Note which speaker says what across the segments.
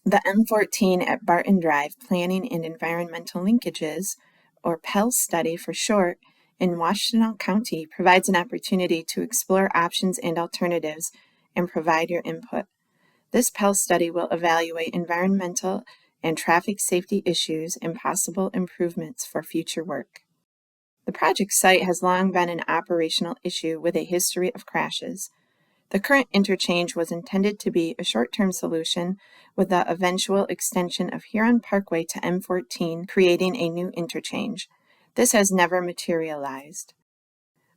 Speaker 1: The M-14 at Barton Drive Planning and Environmental Linkages, or PEL study for short, in Washtenaw County provides an opportunity to explore options and alternatives and provide your input. This PEL study will evaluate environmental and traffic safety issues and possible improvements for future work. The project site has long been an operational issue with a history of crashes. The current interchange was intended to be a short-term solution with the eventual extension of Huron Parkway to M-14, creating a new interchange. This has never materialized.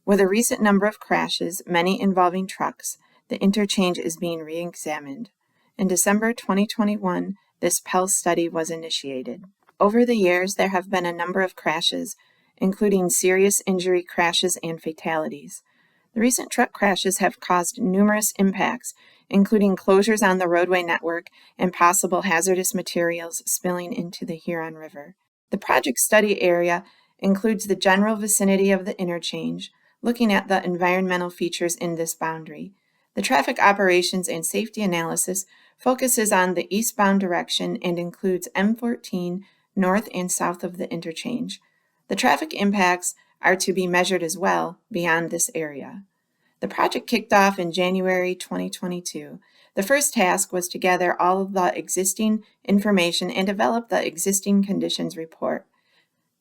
Speaker 1: With a recent number of crashes, many involving trucks, the interchange is being re-examined. In December 2021, this PEL study was initiated. Over the years, there have been a number of crashes, including serious injury crashes and fatalities. The recent truck crashes have caused numerous impacts, including closures on the roadway network and possible hazardous materials spilling into the Huron River. The project study area includes the general vicinity of the interchange, looking at the environmental features in this boundary. The traffic operations and safety analysis focuses on the eastbound direction and includes M-14 north and south of the interchange. The traffic impacts are to be measured as well beyond this area. The project kicked off in January 2022. The first task was to gather all of the existing information and develop the existing conditions report.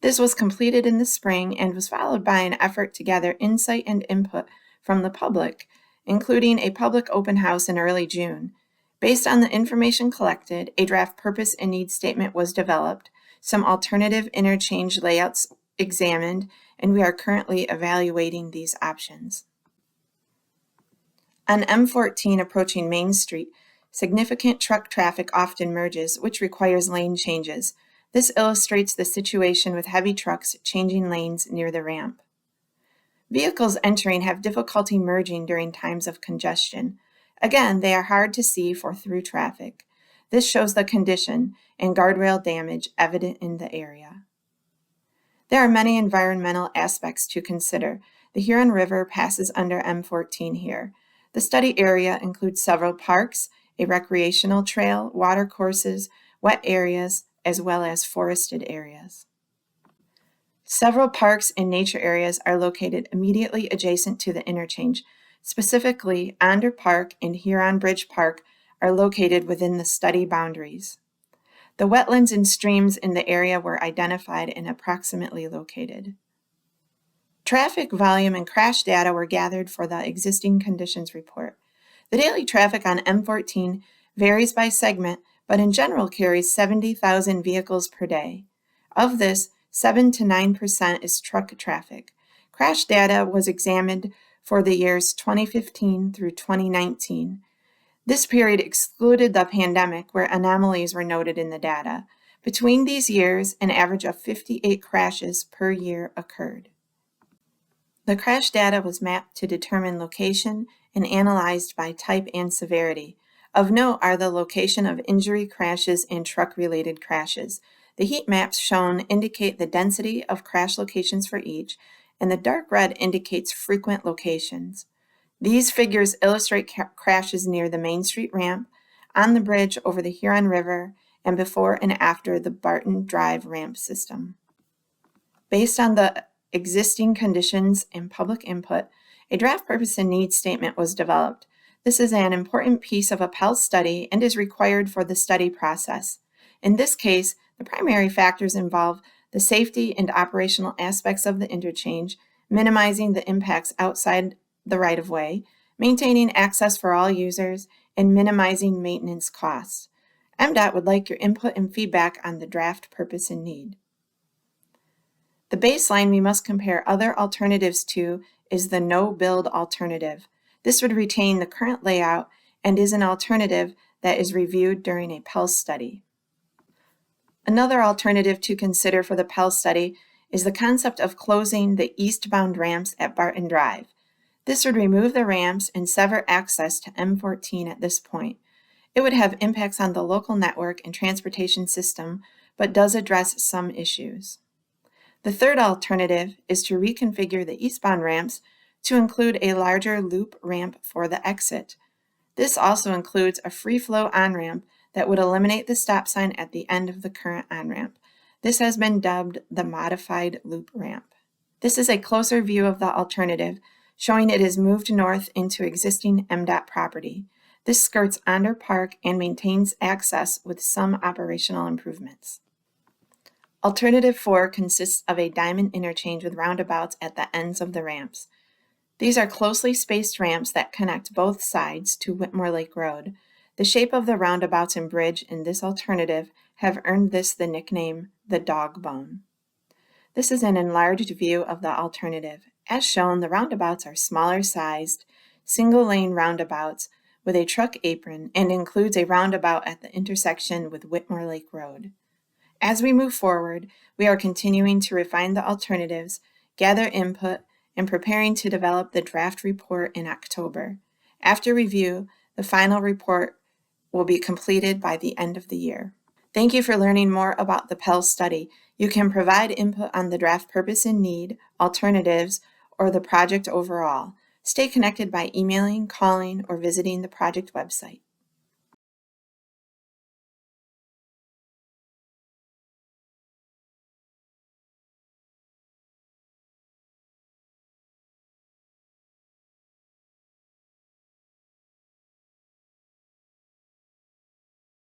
Speaker 1: This was completed in the spring and was followed by an effort to gather insight and input from the public, including a public open house in early June. Based on the information collected, a draft purpose and need statement was developed, some alternative interchange layouts examined, and we are currently evaluating these options. On M-14 approaching Main Street, significant truck traffic often merges, which requires lane changes. This illustrates the situation with heavy trucks changing lanes near the ramp. Vehicles entering have difficulty merging during times of congestion. Again, they are hard to see for through traffic. This shows the condition and guardrail damage evident in the area. There are many environmental aspects to consider. The Huron River passes under M-14 here. The study area includes several parks, a recreational trail, water courses, wet areas, as well as forested areas. Several parks and nature areas are located immediately adjacent to the interchange. Specifically, Onder Park and Huron Bridge Park are located within the study boundaries. The wetlands and streams in the area were identified and approximately located. Traffic volume and crash data were gathered for the existing conditions report. The daily traffic on M-14 varies by segment, but in general carries 70,000 vehicles per day. Of this, 7 to 9% is truck traffic. Crash data was examined for the years 2015 through 2019. This period excluded the pandemic, where anomalies were noted in the data. Between these years, an average of 58 crashes per year occurred. The crash data was mapped to determine location and analyzed by type and severity. Of note are the location of injury crashes and truck-related crashes. The heat maps shown indicate the density of crash locations for each, and the dark red indicates frequent locations. These figures illustrate crashes near the Main Street ramp, on the bridge over the Huron River, and before and after the Barton Drive ramp system. Based on the existing conditions and public input, a draft purpose and need statement was developed. This is an important piece of a PEL study and is required for the study process. In this case, the primary factors involve the safety and operational aspects of the interchange, minimizing the impacts outside the right-of-way, maintaining access for all users, and minimizing maintenance costs. MDOT would like your input and feedback on the draft purpose and need. The baseline we must compare other alternatives to is the no-build alternative. This would retain the current layout and is an alternative that is reviewed during a PEL study. Another alternative to consider for the PEL study is the concept of closing the eastbound ramps at Barton Drive. This would remove the ramps and sever access to M-14 at this point. It would have impacts on the local network and transportation system, but does address some issues. The third alternative is to reconfigure the eastbound ramps to include a larger loop ramp for the exit. This also includes a free flow on-ramp that would eliminate the stop sign at the end of the current on-ramp. This has been dubbed the modified loop ramp. This is a closer view of the alternative, showing it is moved north into existing MDOT property. This skirts Onder Park and maintains access with some operational improvements. Alternative 4 consists of a diamond interchange with roundabouts at the ends of the ramps. These are closely spaced ramps that connect both sides to Whitmore Lake Road. The shape of the roundabouts and bridge in this alternative have earned this the nickname the dog bone. This is an enlarged view of the alternative. As shown, the roundabouts are smaller sized, single-lane roundabouts with a truck apron and includes a roundabout at the intersection with Whitmore Lake Road. As we move forward, we are continuing to refine the alternatives, gather input, and preparing to develop the draft report in October. After review, the final report will be completed by the end of the year. Thank you for learning more about the PEL study. You can provide input on the draft purpose and need, alternatives, or the project overall. Stay connected by emailing, calling, or visiting the project website.